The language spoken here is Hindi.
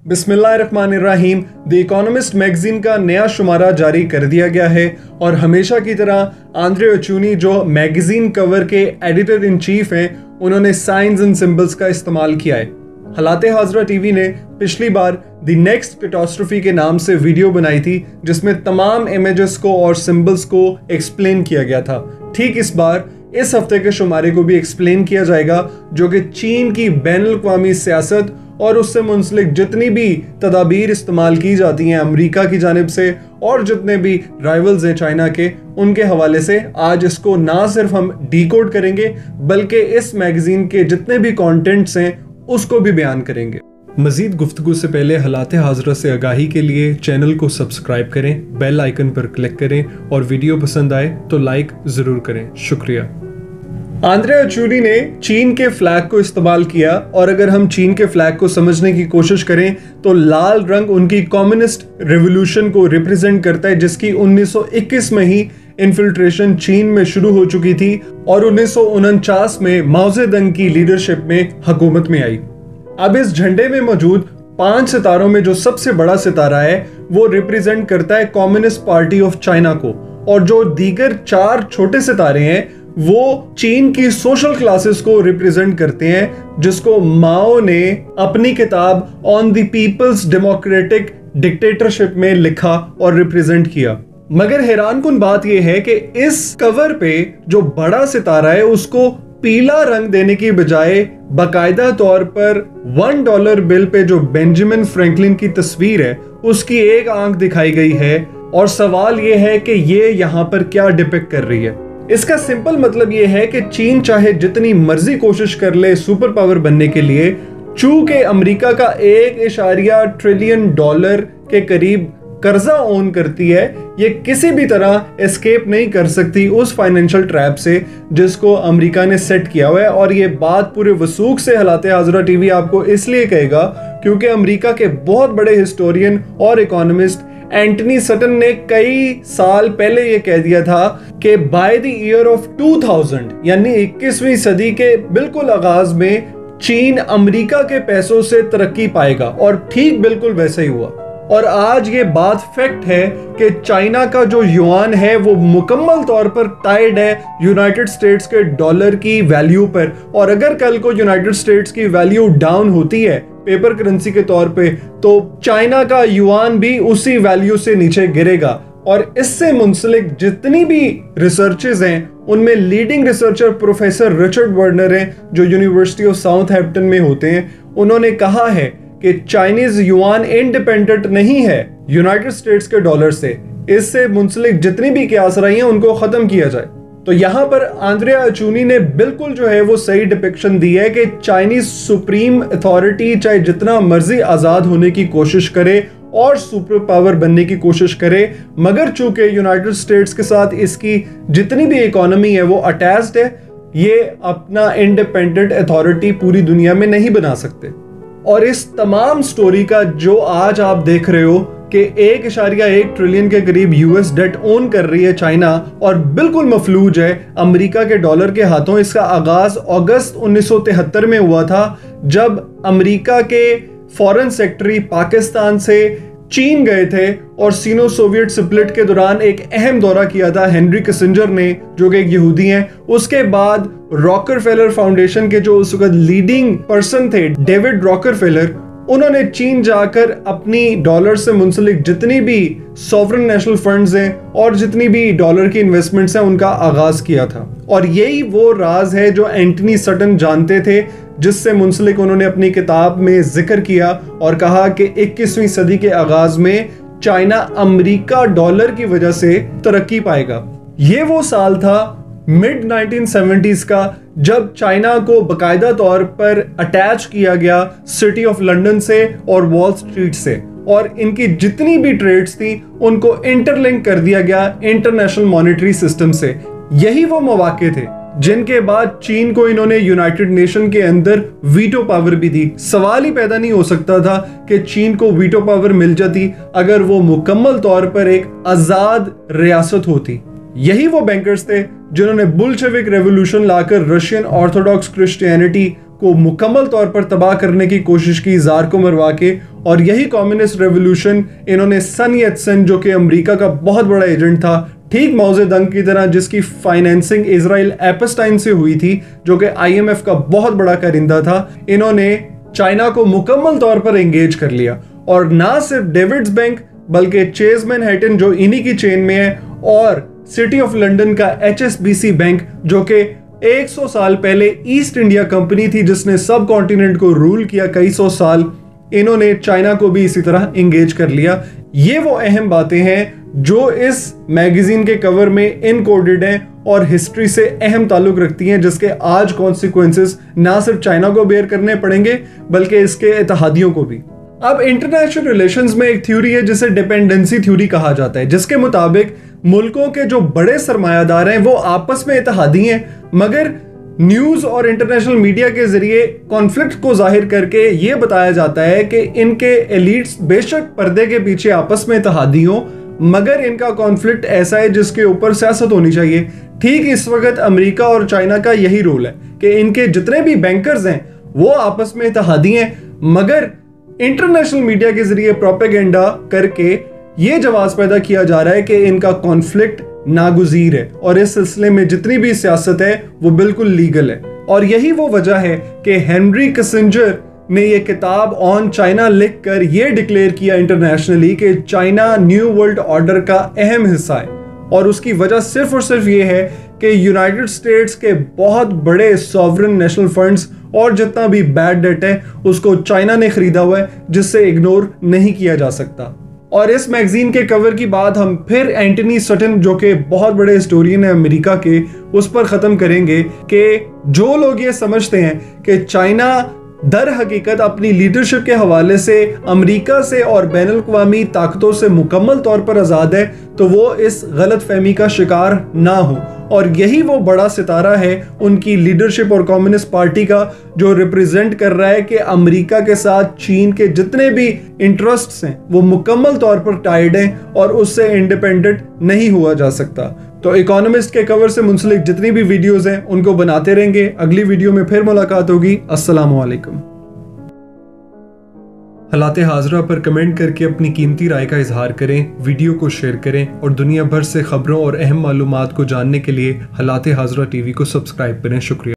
बिस्मिल्लाहिर्रहमानिर्रहीम। द इकोनॉमिस्ट मैगजीन का नया शुमारा जारी कर दिया गया है और हमेशा की तरह आंद्रे अचूनी जो मैगजीन कवर के एडिटर इन चीफ हैं, उन्होंने साइंस एंड सिंबल्स का इस्तेमाल किया है। हालाते हाजरा टीवी ने पिछली बार द नेक्स्ट कैटास्ट्रोफी के नाम से वीडियो बनाई थी, जिसमें तमाम इमेजेस को और सिंबल्स को एक्सप्लेन किया गया था। ठीक इस बार इस हफ्ते के शुमारे को भी एक्सप्लेन किया जाएगा, जो कि चीन की बैनुल-अक़वामी सियासत और उससे मुंसलिक जितनी भी तदाबीर इस्तेमाल की जाती हैं अमेरिका की जानिब से और जितने भी राइवल्स हैं चाइना के, उनके हवाले से आज इसको ना सिर्फ हम डीकोड करेंगे बल्कि इस मैगजीन के जितने भी कंटेंट्स हैं उसको भी बयान करेंगे। मजीद गुफ्तगू से पहले हालाते हाजरा से आगाही के लिए चैनल को सब्सक्राइब करें, बेल आइकन पर क्लिक करें और वीडियो पसंद आए तो लाइक जरूर करें। शुक्रिया। आंद्रे अचूनी ने चीन के फ्लैग को इस्तेमाल किया और अगर हम चीन के फ्लैग को समझने की कोशिश करें तो लाल रंग उनकी कम्युनिस्ट रेवोल्यूशन को रिप्रेजेंट करता है, जिसकी 1921 में ही इन्फिल्ट्रेशन चीन में शुरू हो चुकी थी और 1949 में माओ ज़ेडुंग की लीडरशिप में हुकूमत में आई। अब इस झंडे में मौजूद 5 सितारों में जो सबसे बड़ा सितारा है वो रिप्रेजेंट करता है कम्युनिस्ट पार्टी ऑफ चाइना को, और जो दीगर 4 छोटे सितारे हैं वो चीन की सोशल क्लासेस को रिप्रेजेंट करते हैं, जिसको माओ ने अपनी किताब on the people's democratic dictatorship में लिखा और रिप्रेजेंट किया। मगर हैरानकुन बात यह है कि इस कवर पे जो बड़ा सितारा है उसको पीला रंग देने की बजाय बाकायदा तौर पर $1 बिल पे जो बेंजामिन फ्रैंकलिन की तस्वीर है उसकी एक आंख दिखाई गई है, और सवाल यह है कि ये यहाँ पर क्या डिपिक्ट कर रही है। इसका सिंपल मतलब यह है कि चीन चाहे जितनी मर्जी कोशिश कर ले सुपर पावर बनने के लिए, चूंकि अमेरिका का $1 ट्रिलियन के करीब कर्जा ओन करती है, ये किसी भी तरह एस्केप नहीं कर सकती उस फाइनेंशियल ट्रैप से जिसको अमेरिका ने सेट किया हुआ है। और ये बात पूरे वसूख से हालाते हाजरा टीवी आपको इसलिए कहेगा क्योंकि अमेरिका के बहुत बड़े हिस्टोरियन और इकोनॉमिस्ट एंटनी सटन ने कई साल पहले ये कह दिया था कि बाय द ईयर ऑफ 2000 यानी 21वीं सदी के बिल्कुल आगाज में चीन अमेरिका के पैसों से तरक्की पाएगा, और ठीक बिल्कुल वैसा ही हुआ। और आज ये बात फैक्ट है कि चाइना का जो युआन है वो मुकम्मल तौर पर टाइड है यूनाइटेड स्टेट्स के डॉलर की वैल्यू पर, और अगर कल को यूनाइटेड स्टेट्स की वैल्यू डाउन होती है पेपर करेंसी के तौर पे तो चाइना का युआन भी उसी वैल्यू से नीचे गिरेगा। और इससे मुंसलिक जितनी भी रिसर्चेस हैं उनमें leading researcher professor Richard Werner हैं जो यूनिवर्सिटी ऑफ साउथहैम्पटन में होते हैं। उन्होंने कहा है कि चाइनीज युआन इंडिपेंडेंट नहीं है यूनाइटेड स्टेट्स के डॉलर से, इससे मुंसलिक जितनी भी क़यासराई हैं उनको खत्म किया जाए। तो यहाँ पर आंद्रे अचूनी ने बिल्कुल जो है वो सही डिपिक्शन दी है कि चाइनीज सुप्रीम अथॉरिटी चाहे जितना मर्जी आजाद होने की कोशिश करे और सुपर पावर बनने की कोशिश करे, मगर चूंकि यूनाइटेड स्टेट्स के साथ इसकी जितनी भी इकोनॉमी है वो अटैच्ड है, ये अपना इंडिपेंडेंट अथॉरिटी पूरी दुनिया में नहीं बना सकते। और इस तमाम स्टोरी का जो आज आप देख रहे हो कि 1.1 ट्रिलियन के करीब यूएस डेट ओन कर रही है चाइना और बिल्कुल मफलूज है अमेरिका के डॉलर के हाथों, इसका आगाज अगस्त 1973 में हुआ था जब अमेरिका के फॉरेन सेक्रेटरी पाकिस्तान से चीन गए थे और सीनो सोवियत स्प्लिट के दौरान एक अहम दौरा किया था हेनरी किसिंजर ने, जो कि एक यहूदी हैं। उसके बाद रॉकरफेलर फाउंडेशन के जो उस वक्त लीडिंग पर्सन थे डेविड रॉकरफेलर, उन्होंने चीन जाकर अपनी डॉलर से मुंसलिक जितनी भी सॉवरन नेशनल फंड्स हैं और जितनी भी डॉलर की इन्वेस्टमेंट्स हैं उनका आगाज किया था। और यही वो राज है जो एंटनी सटन जानते थे, जिससे मुंसलिक उन्होंने अपनी किताब में जिक्र किया और कहा कि 21वीं सदी के आगाज में चाइना अमेरिका डॉलर की वजह से तरक्की पाएगा। ये वो साल था मिड 1970s का जब चाइना को बकायदा तौर पर अटैच किया गया सिटी ऑफ लंदन से और वॉल स्ट्रीट से, और इनकी जितनी भी ट्रेड्स थी उनको इंटरलिंक कर दिया गया इंटरनेशनल मॉनेटरी सिस्टम से। यही वो मौके थे जिनके बाद चीन को इन्होंने यूनाइटेड नेशन के अंदर वीटो पावर भी दी। सवाल ही पैदा नहीं हो सकता था कि चीन को वीटो पावर मिल जाती अगर वो मुकम्मल तौर पर एक आजाद रियासत होती। यही वो बैंकर्स थे जिन्होंने बुल्शेविक रेवोल्यूशन लाकर रशियन ऑर्थोडॉक्स क्रिश्चियनिटी को मुकम्मल तौर पर तबाह करने की कोशिश की जार को मरवा के, और यही कम्युनिस्ट रेवोल्यूशन इन्होंने सन यत सेन, जो कि अमेरिका का बहुत बड़ा एजेंट था, ठीक माओ जेडंग की तरह, जिसकी फाइनेंसिंग इजराइल एपस्टाइन से हुई थी, जो कि IMF का बहुत बड़ा करिंदा था, इन्होंने चाइना को मुकम्मल तौर पर एंगेज कर लिया। और ना सिर्फ डेविड्स बैंक बल्कि चेज मैनहट्टन जो इन्हीं की चेन में है, और सिटी ऑफ लंदन का HSBC बैंक, जो कि 100 साल पहले ईस्ट इंडिया कंपनी थी जिसने सब कॉन्टिनेंट को रूल किया कई सौ साल, इन्होंने चाइना को भी इसी तरह एंगेज कर लिया। ये वो अहम बातें हैं जो इस मैगजीन के कवर में इनकोडेड हैं और हिस्ट्री से अहम ताल्लुक रखती हैं, जिसके आज कॉन्सिक्वेंसेस ना सिर्फ चाइना को बेयर करने पड़ेंगे बल्कि इसके इत्तेहादियों को भी। अब इंटरनेशनल रिलेशंस में एक थ्योरी है जिसे डिपेंडेंसी थ्योरी कहा जाता है, जिसके मुताबिक मुल्कों के जो बड़े सरमायादार हैं वो आपस में इत्तेहादी हैं, मगर न्यूज और इंटरनेशनल मीडिया के जरिए कॉन्फ्लिक्ट को जाहिर करके ये बताया जाता है कि इनके एलिट्स बेशक पर्दे के पीछे आपस में इत्तेहादी हों, मगर इनका कॉन्फ्लिक्ट ऐसा है जिसके ऊपर सियासत होनी चाहिए। ठीक इस वक्त अमेरिका और चाइना का यही रोल है कि इनके जितने भी बैंकर्स हैं वो आपस में इत्तेहादी हैं, मगर इंटरनेशनल मीडिया के जरिए प्रोपेगेंडा करके ये जवाब पैदा किया जा रहा है कि इनका कॉन्फ्लिक्ट नागुजीर है और इस सिलसिले में जितनी भी सियासत है वो बिल्कुल लीगल है। और यही वो वजह है कि हेनरी किसिंजर ने ये किताब ऑन चाइना लिखकर ये डिक्लेयर किया इंटरनेशनली कि चाइना न्यू वर्ल्ड ऑर्डर का अहम हिस्सा है। और उसकी वजह सिर्फ और सिर्फ ये है कि यूनाइटेड स्टेट्स के बहुत बड़े सॉवरन नेशनल फंड्स और जितना भी बैड डेट है उसको चाइना ने खरीदा हुआ है, जिससे इग्नोर नहीं किया जा सकता। और इस मैगजीन के कवर की बात हम फिर एंटनी सटन, जो कि बहुत बड़े हिस्टोरियन है अमेरिका के, उस पर खत्म करेंगे कि जो लोग ये समझते हैं कि चाइना दर हकीकत अपनी लीडरशिप के हवाले से अमेरिका से और बैनुल-अक़वामी ताकतों से मुकम्मल तौर पर आज़ाद है, तो वो इस गलत फहमी का शिकार ना हो। और यही वो बड़ा सितारा है उनकी लीडरशिप और कम्युनिस्ट पार्टी का, जो रिप्रेजेंट कर रहा है कि अमेरिका के साथ चीन के जितने भी इंटरेस्ट्स हैं वो मुकम्मल तौर पर टाइड हैं और उससे इंडिपेंडेंट नहीं हुआ जा सकता। तो इकोनॉमिस्ट के कवर से मुंसलिक जितनी भी वीडियोस हैं उनको बनाते रहेंगे। अगली वीडियो में फिर मुलाकात होगी। अस्सलामु अलैकुम। हालात हाज़रा पर कमेंट करके अपनी कीमती राय का इजहार करें, वीडियो को शेयर करें और दुनिया भर से खबरों और अहम मालूमात को जानने के लिए हालात हाज़रा TV को सब्सक्राइब करें। शुक्रिया।